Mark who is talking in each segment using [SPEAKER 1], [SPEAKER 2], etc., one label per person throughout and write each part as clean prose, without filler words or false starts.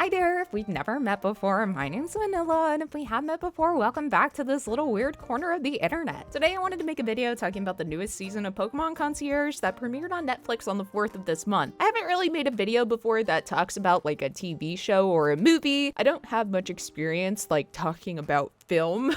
[SPEAKER 1] Hi there, if we've never met before, my name's Vanilla, and if we have met before, welcome back to this little weird corner of the internet. Today I wanted to make a video talking about the newest season of Pokemon Concierge that premiered on Netflix on the 4th of this month. I haven't really made a video before that talks about like a TV show or a movie. I don't have much experience like talking about film,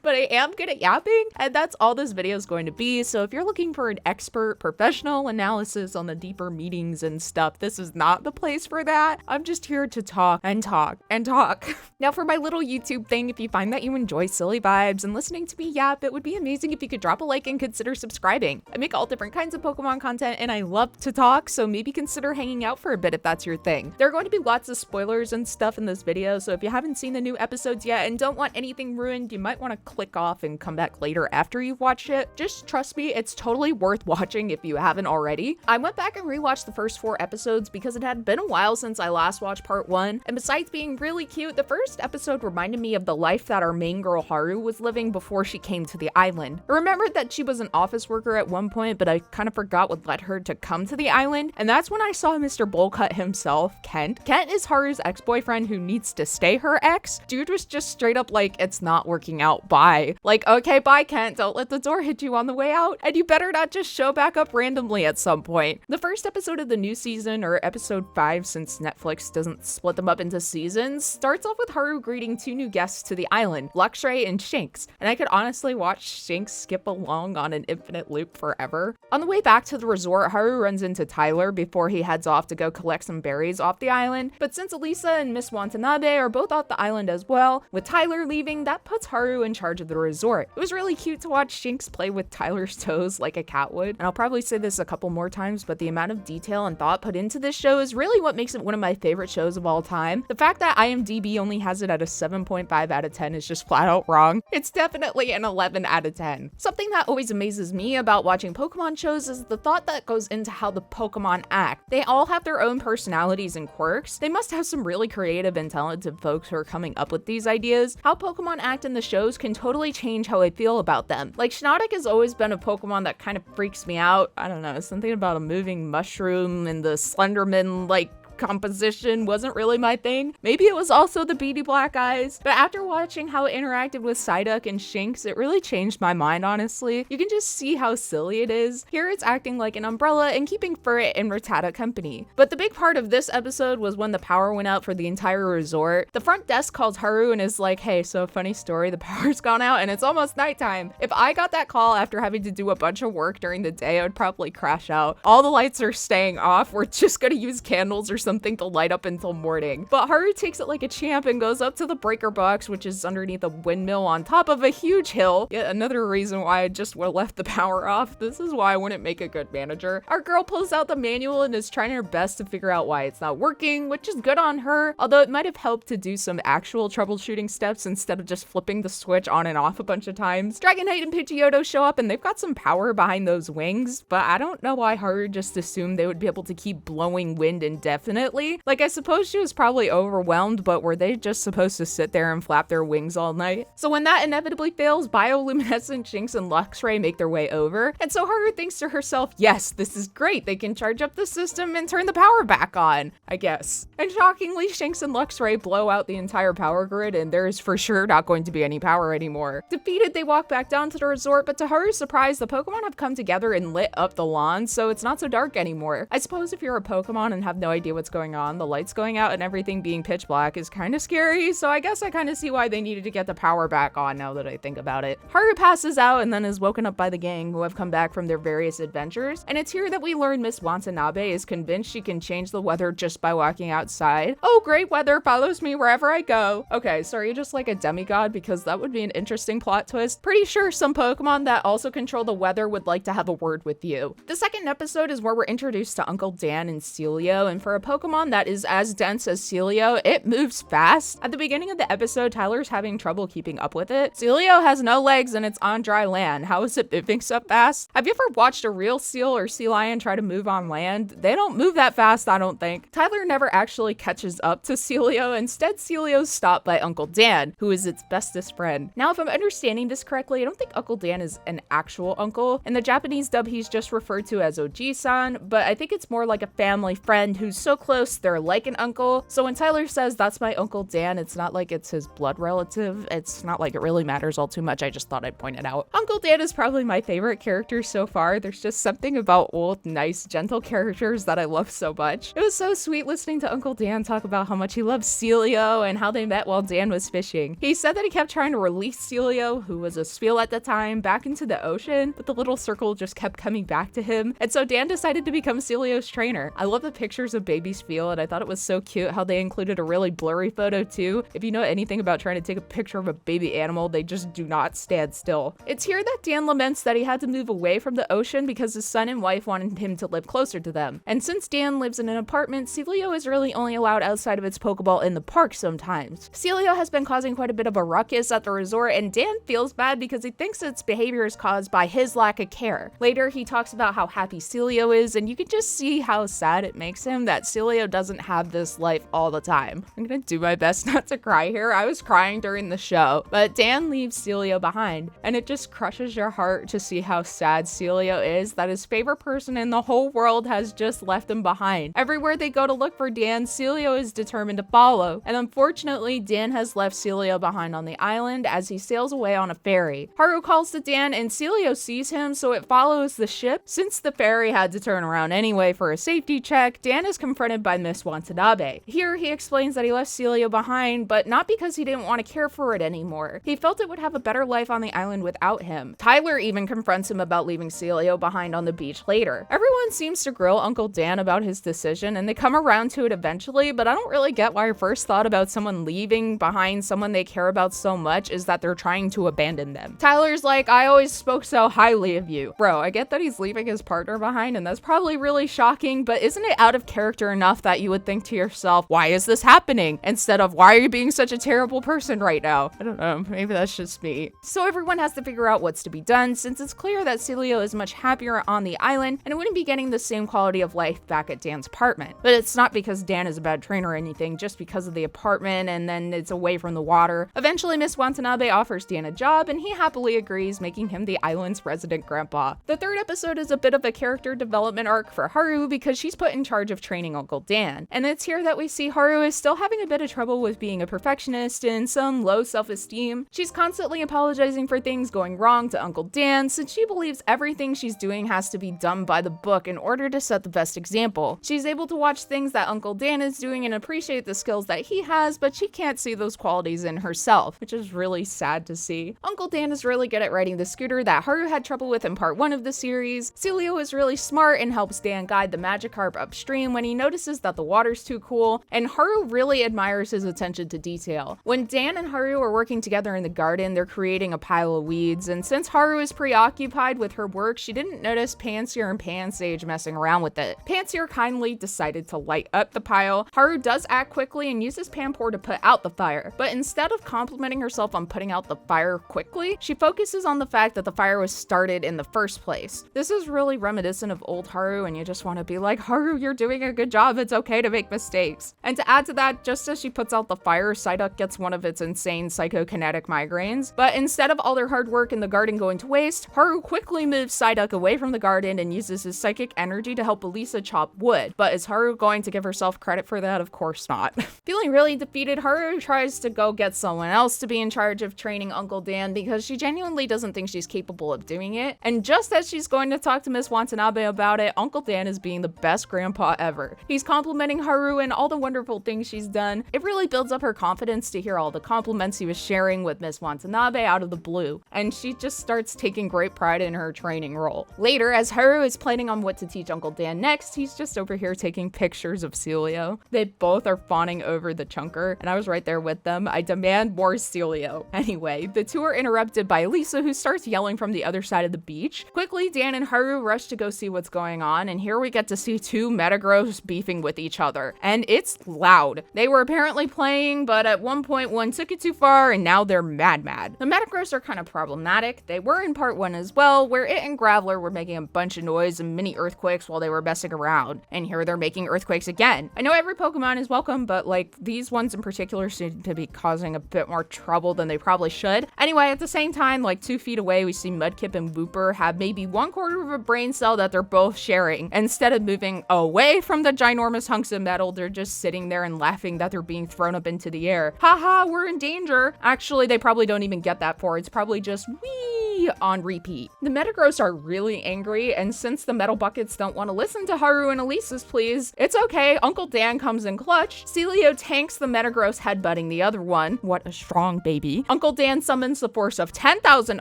[SPEAKER 1] but I am good at yapping, and that's all this video is going to be. So if you're looking for an expert professional analysis on the deeper meanings and stuff, this is not the place for that. I'm just here to talk and talk and talk. Now for my little YouTube thing, if you find that you enjoy silly vibes and listening to me yap, it would be amazing if you could drop a like and consider subscribing. I make all different kinds of Pokemon content and I love to talk, so maybe consider hanging out for a bit if that's your thing. There are going to be lots of spoilers and stuff in this video, so if you haven't seen the new episodes yet and don't want anything ruined, you might want to click off and come back later after you've watched it. Just trust me, it's totally worth watching if you haven't already. I went back and rewatched the first 4 episodes because it had been a while since I last watched part 1, and besides being really cute, the first episode reminded me of the life that our main girl Haru was living before she came to the island. I remembered that she was an office worker at one point, but I kind of forgot what led her to come to the island, and that's when I saw Mr. Bullcut himself, Kent. Kent is Haru's ex-boyfriend who needs to stay her ex. Dude was just straight up like, it's not working out, bye. Like, okay, bye Kent, don't let the door hit you on the way out, and you better not just show back up randomly at some point. The first episode of the new season, or episode 5 since Netflix doesn't split them up into seasons, starts off with Haru greeting 2 new guests to the island, Luxray and Shinx, and I could honestly watch Shinx skip along on an infinite loop forever. On the way back to the resort, Haru runs into Tyler before he heads off to go collect some berries off the island, but since Elisa and Miss Watanabe are both off the island as well, with Tyler leaving, that puts Haru in charge of the resort. It was really cute to watch Shinx play with Tyler's toes like a cat would, and I'll probably say this a couple more times, but the amount of detail and thought put into this show is really what makes it one of my favorite shows of all time. The fact that IMDb only has it at a 7.5 out of 10 is just flat out wrong. It's definitely an 11 out of 10. Something that always amazes me about watching Pokemon shows is the thought that goes into how the Pokemon act. They all have their own personalities and quirks. They must have some really creative and talented folks who are coming up with these ideas. How Pokemon act in the shows can totally change how I feel about them. Like, Shiinotic has always been a Pokemon that kind of freaks me out. I don't know, something about a moving mushroom and the Slenderman, like, composition wasn't really my thing. Maybe it was also the beady black eyes, but after watching how it interacted with Psyduck and Shinx, it really changed my mind, honestly. You can just see how silly it is. Here it's acting like an umbrella and keeping Furret and Rattata company. But the big part of this episode was when the power went out for the entire resort. The front desk calls Haru and is like, hey, so funny story, the power's gone out and it's almost nighttime. If I got that call after having to do a bunch of work during the day, I would probably crash out. All the lights are staying off. We're just gonna use candles or something to light up until morning. But Haru takes it like a champ and goes up to the breaker box, which is underneath a windmill on top of a huge hill. Yet another reason why I just would have left the power off. This is why I wouldn't make a good manager. Our girl pulls out the manual and is trying her best to figure out why it's not working, which is good on her, although it might have helped to do some actual troubleshooting steps instead of just flipping the switch on and off a bunch of times. Dragonite and Pidgeotto show up and they've got some power behind those wings, but I don't know why Haru just assumed they would be able to keep blowing wind indefinitely. Like, I suppose she was probably overwhelmed, but were they just supposed to sit there and flap their wings all night? So when that inevitably fails, Bioluminescent, Shinx, and Luxray make their way over, and so Haru thinks to herself, yes, this is great, they can charge up the system and turn the power back on, I guess. And shockingly, Shinx and Luxray blow out the entire power grid, and there is for sure not going to be any power anymore. Defeated, they walk back down to the resort, but to Haru's surprise, the Pokemon have come together and lit up the lawn, so it's not so dark anymore. I suppose if you're a Pokemon and have no idea what's going on, the lights going out and everything being pitch black is kind of scary, so I guess I kind of see why they needed to get the power back on now that I think about it. Haru passes out and then is woken up by the gang who have come back from their various adventures, and it's here that we learn Miss Watanabe is convinced she can change the weather just by walking outside. Oh, great weather follows me wherever I go. Okay, so are you just like a demigod? Because that would be an interesting plot twist. Pretty sure some Pokemon that also control the weather would like to have a word with you. The second episode is where we're introduced to Uncle Dan and Celio, and for a Pokemon that is as dense as Celio, it moves fast. At the beginning of the episode, Tyler's having trouble keeping up with it. Celio has no legs and it's on dry land. How is it moving so fast? Have you ever watched a real seal or sea lion try to move on land? They don't move that fast, I don't think. Tyler never actually catches up to Celio. Instead, Celio's stopped by Uncle Dan, who is its bestest friend. Now, if I'm understanding this correctly, I don't think Uncle Dan is an actual uncle. In the Japanese dub, he's just referred to as Oji-san, but I think it's more like a family friend who's so close, they're like an uncle. So when Tyler says that's my Uncle Dan, it's not like it's his blood relative. It's not like it really matters all too much. I just thought I'd point it out. Uncle Dan is probably my favorite character so far. There's just something about old, nice, gentle characters that I love so much. It was so sweet listening to Uncle Dan talk about how much he loves Celio and how they met while Dan was fishing. He said that he kept trying to release Celio, who was a Spiel at the time, back into the ocean, but the little circle just kept coming back to him. And so Dan decided to become Celio's trainer. I love the pictures of baby Spiel, and I thought it was so cute how they included a really blurry photo too. If you know anything about trying to take a picture of a baby animal, they just do not stand still. It's here that Dan laments that he had to move away from the ocean because his son and wife wanted him to live closer to them. And since Dan lives in an apartment, Celio is really only allowed outside of its Pokeball in the park sometimes. Celio has been causing quite a bit of a ruckus at the resort, and Dan feels bad because he thinks its behavior is caused by his lack of care. Later, he talks about how happy Celio is, and you can just see how sad it makes him that Celio doesn't have this life all the time. I'm gonna do my best not to cry here. I was crying during the show, but Dan leaves Celio behind, and it just crushes your heart to see how sad Celio is that his favorite person in the whole world has just left him behind. Everywhere they go to look for Dan, Celio is determined to follow, and unfortunately, Dan has left Celio behind on the island as he sails away on a ferry. Haru calls to Dan, and Celio sees him, so it follows the ship. Since the ferry had to turn around anyway for a safety check, Dan is confronted by Miss Watanabe. Here, he explains that he left Celio behind, but not because he didn't want to care for it anymore. He felt it would have a better life on the island without him. Tyler even confronts him about leaving Celio behind on the beach later. Everyone seems to grill Uncle Dan about his decision, and they come around to it eventually, but I don't really get why our first thought about someone leaving behind someone they care about so much is that they're trying to abandon them. Tyler's like, I always spoke so highly of you. Bro, I get that he's leaving his partner behind, and that's probably really shocking, but isn't it out of character enough that you would think to yourself, why is this happening? Instead of, why are you being such a terrible person right now? I don't know, maybe that's just me. So everyone has to figure out what's to be done, since it's clear that Celio is much happier on the island, and it wouldn't be getting the same quality of life back at Dan's apartment. But it's not because Dan is a bad trainer or anything, just because of the apartment, and then it's away from the water. Eventually, Miss Watanabe offers Dan a job, and he happily agrees, making him the island's resident grandpa. The third episode is a bit of a character development arc for Haru because she's put in charge of training Uncle Dan. And it's here that we see Haru is still having a bit of trouble with being a perfectionist and some low self-esteem. She's constantly apologizing for things going wrong to Uncle Dan since she believes everything she's doing has to be done by the book in order to set the best example. She's able to watch things that Uncle Dan is doing and appreciate the skills that he has, but she can't see those qualities in herself, which is really sad to see. Uncle Dan is really good at riding the scooter that Haru had trouble with in part 1 of the series. Celio is really smart and helps Dan guide the Magikarp upstream when he notices that the water's too cool, and Haru really admires his attention to detail. When Dan and Haru are working together in the garden, they're creating a pile of weeds, and since Haru is preoccupied with her work, she didn't notice Pansear and Pansage messing around with it. Pansear kindly decided to light up the pile. Haru does act quickly and uses Panpour to put out the fire, but instead of complimenting herself on putting out the fire quickly, she focuses on the fact that the fire was started in the first place. This is really reminiscent of old Haru, and you just want to be like, Haru, you're doing a good job, it's okay to make mistakes. And to add to that, just as she puts out the fire, Psyduck gets one of its insane psychokinetic migraines. But instead of all their hard work in the garden going to waste, Haru quickly moves Psyduck away from the garden and uses his psychic energy to help Elisa chop wood. But is Haru going to give herself credit for that? Of course not. Feeling really defeated, Haru tries to go get someone else to be in charge of training Uncle Dan because she genuinely doesn't think she's capable of doing it. And just as she's going to talk to Miss Watanabe about it, Uncle Dan is being the best grandpa ever. He's complimenting Haru and all the wonderful things she's done. It really builds up her confidence to hear all the compliments he was sharing with Miss Watanabe out of the blue, and she just starts taking great pride in her training role. Later, as Haru is planning on what to teach Uncle Dan next, he's just over here taking pictures of Celio. They both are fawning over the chunker, and I was right there with them. I demand more Celio. Anyway, the two are interrupted by Elisa, who starts yelling from the other side of the beach. Quickly, Dan and Haru rush to go see what's going on, and here we get to see two Metagross beefing with each other, and it's loud. They were apparently playing, but at one point one took it too far, and now they're mad. The Metagross are kind of problematic. They were in part 1 as well, where it and Graveler were making a bunch of noise and mini earthquakes while they were messing around, and here they're making earthquakes again. I know every Pokemon is welcome, but like these ones in particular seem to be causing a bit more trouble than they probably should. Anyway, at the same time, like 2 feet away, we see Mudkip and Wooper have maybe 1/4 of a brain cell that they're both sharing. Instead of moving away from the giant ginormous hunks of metal. They're just sitting there and laughing that they're being thrown up into the air. Haha, we're in danger. Actually, they probably don't even get that far. It's probably just wee on repeat. The Metagross are really angry, and since the metal buckets don't want to listen to Haru and Elise's pleas, it's okay. Uncle Dan comes in clutch. Celio tanks the Metagross, headbutting the other one. What a strong baby. Uncle Dan summons the force of 10,000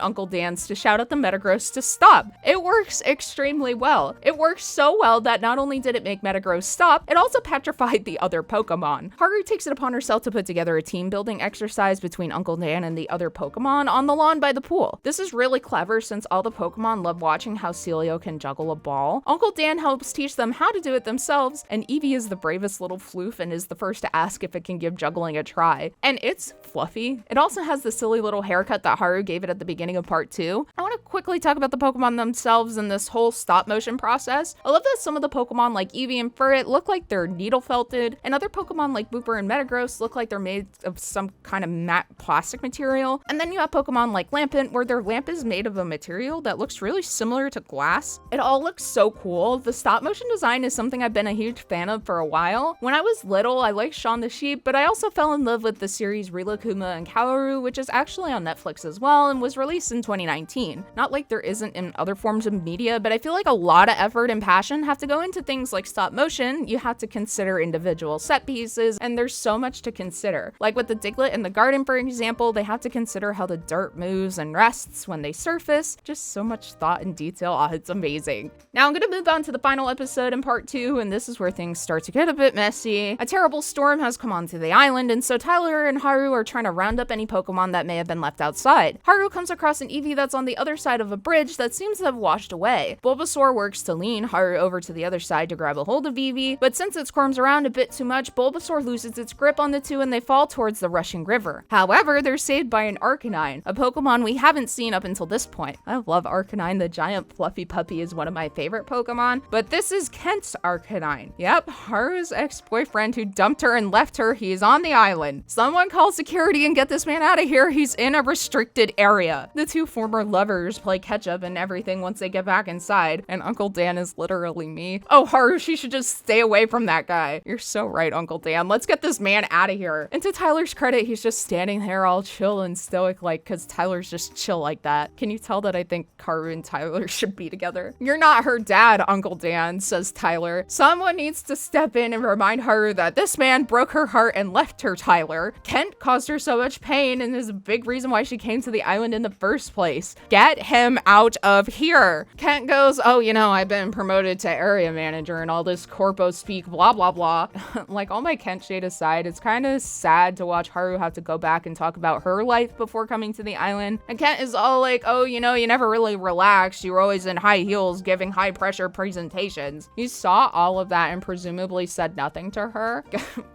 [SPEAKER 1] Uncle Dans to shout at the Metagross to stop. It works extremely well. It works so well that not only did it make Metagross stop, it also petrified the other Pokemon. Haru takes it upon herself to put together a team building exercise between Uncle Dan and the other Pokemon on the lawn by the pool. This is really clever since all the Pokemon love watching how Celio can juggle a ball. Uncle Dan helps teach them how to do it themselves, and Eevee is the bravest little floof and is the first to ask if it can give juggling a try. And it's fluffy. It also has the silly little haircut that Haru gave it at the beginning of part 2. I want to quickly talk about the Pokemon themselves and this whole stop motion process. I love that some of the Pokemon like Eevee and Furret look like they're needle felted, and other Pokemon like Booper and Metagross look like they're made of some kind of matte plastic material. And then you have Pokemon like Lampent, where their lamp is made of a material that looks really similar to glass. It all looks so cool. The stop motion design is something I've been a huge fan of for a while. When I was little, I liked Shaun the Sheep, but I also fell in love with the series Rilakkuma and Kaworu, which is actually on Netflix as well and was released in 2019. Not like there isn't in other forms of media, but I feel like a lot of effort and passion have to go into things like stop motion. You have to consider individual set pieces, and there's so much to consider. Like with the Diglett in the garden, for example, they have to consider how the dirt moves and rests when they surface. Just so much thought and detail. Oh, it's amazing. Now I'm gonna move on to the final episode in part 2, and this is where things start to get a bit messy. A terrible storm has come onto the island, and so Tyler and Haru are trying to round up any Pokemon that may have been left outside. Haru comes across an Eevee that's on the other side of a bridge that seems to have washed away. Bulbasaur works to lean Haru over to the other side to grab a hold of Eevee, but since it squirms around a bit too much, Bulbasaur loses its grip on the two and they fall towards the rushing river. However, they're saved by an Arcanine, a Pokemon we haven't seen up until this point. I love Arcanine. The giant fluffy puppy is one of my favorite Pokemon, but this is Kent's Arcanine. Yep, Haru's ex-boyfriend who dumped her and left her. He's on the island. Someone call security and get this man out of here. He's in a restricted area. The two former lovers play catch up and everything once they get back inside, and Uncle Dan is literally me. Oh, Haru, she should just stay away from that guy. You're so right, Uncle Dan. Let's get this man out of here. And to Tyler's credit, he's just standing there all chill and stoic, like, because Tyler's just chill like that. Can you tell that I think Haru and Tyler should be together? You're not her dad, Uncle Dan, says Tyler. Someone needs to step in and remind Haru that this man broke her heart and left her, Tyler. Kent caused her so much pain and is a big reason why she came to the island in the first place. Get him out of here. Kent goes, oh, you know, I've been promoted to area manager and all this corpo speak, blah, blah, blah. Like, all my Kent shade aside, it's kind of sad to watch Haru have to go back and talk about her life before coming to the island. And Kent is all like, oh, you know, you never really relaxed. You were always in high heels giving high pressure presentations. You saw all of that and presumably said nothing to her.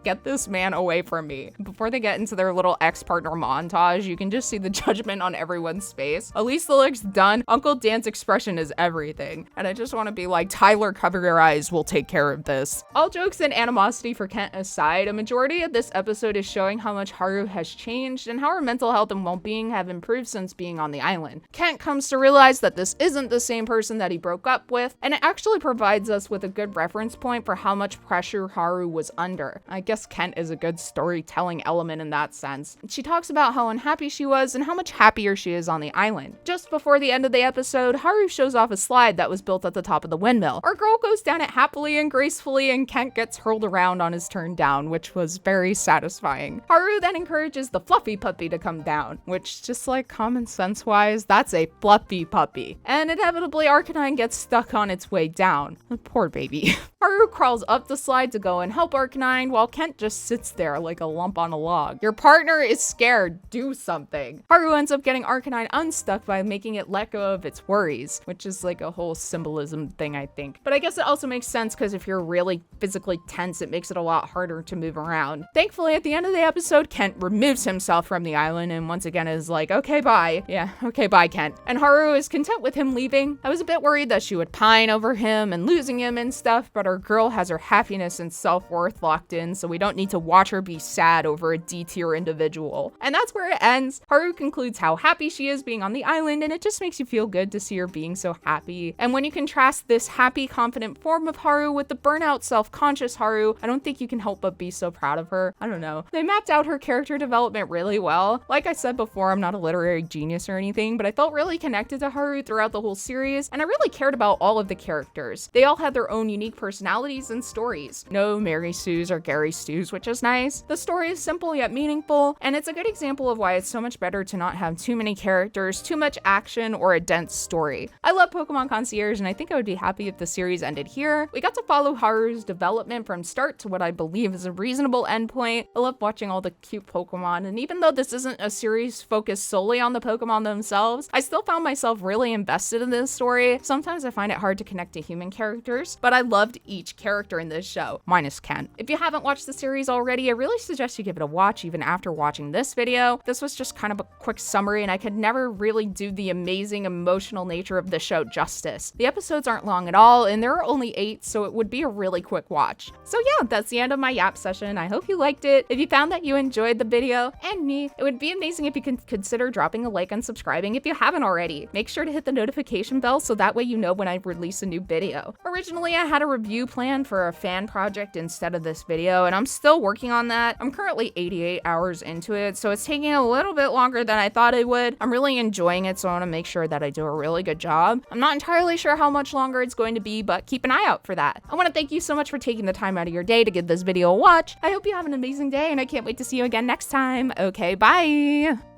[SPEAKER 1] Get this man away from me. Before they get into their little ex-partner montage, you can just see the judgment on everyone's face. Elisa looks done. Uncle Dan's expression is everything. And I just want to be like, Tyler, cover your eyes. We'll take care of this. All jokes and animosity for Kent aside, a majority of this episode is showing how much Haru has changed and how her mental health and well-being have improved since being on the island. Kent comes to realize that this isn't the same person that he broke up with, and it actually provides us with a good reference point for how much pressure Haru was under. I guess Kent is a good storytelling element in that sense. She talks about how unhappy she was and how much happier she is on the island. Just before the end of the episode, Haru shows off a slide that was built at the top of the windmill. Our girl goes down it happily and gracefully, and Kent gets hurled around on his turn down, which was very satisfying. Haru then encourages the fluffy puppy to come down, which, just like common sense wise, that's a fluffy puppy. And inevitably Arcanine gets stuck on its way down. Poor baby. Haru crawls up the slide to go and help Arcanine, while Kent just sits there like a lump on a log. Your partner is scared. Do something. Haru ends up getting Arcanine unstuck by making it let go of its worries, which is like a whole symbolism thing, I think. But I guess it also makes sense because if you're really physically tense, it makes it a lot harder to move around. Thankfully, at the end of the episode, Kent removes himself from the island and once again is like, okay, bye. Yeah, okay, bye, Kent. And Haru is content with him leaving. I was a bit worried that she would pine over him and losing him and stuff, but our our girl has her happiness and self-worth locked in, so we don't need to watch her be sad over a D-tier individual. And that's where it ends. Haru concludes how happy she is being on the island, and it just makes you feel good to see her being so happy. And when you contrast this happy, confident form of Haru with the burnout, self-conscious Haru, I don't think you can help but be so proud of her. I don't know. They mapped out her character development really well. Like I said before, I'm not a literary genius or anything, but I felt really connected to Haru throughout the whole series, and I really cared about all of the characters. They all had their own unique personalities and stories. No Mary Sues or Gary Stews, which is nice. The story is simple yet meaningful, and it's a good example of why it's so much better to not have too many characters, too much action, or a dense story. I love Pokemon Concierge, and I think I would be happy if the series ended here. We got to follow Haru's development from start to what I believe is a reasonable endpoint. I love watching all the cute Pokemon, and even though this isn't a series focused solely on the Pokemon themselves, I still found myself really invested in this story. Sometimes I find it hard to connect to human characters, but I loved each character in this show, minus Ken. If you haven't watched the series already, I really suggest you give it a watch even after watching this video. This was just kind of a quick summary, and I could never really do the amazing emotional nature of the show justice. The episodes aren't long at all, and there are only 8, so it would be a really quick watch. So yeah, that's the end of my yap session. I hope you liked it. If you found that you enjoyed the video and me, it would be amazing if you could consider dropping a like and subscribing if you haven't already. Make sure to hit the notification bell so that way you know when I release a new video. Originally, I had a review planned for a fan project instead of this video, and I'm still working on that. I'm currently 88 hours into it, so it's taking a little bit longer than I thought it would. I'm really enjoying it, so I want to make sure that I do a really good job. I'm not entirely sure how much longer it's going to be, but keep an eye out for that. I want to thank you so much for taking the time out of your day to give this video a watch. I hope you have an amazing day, and I can't wait to see you again next time. Okay, bye!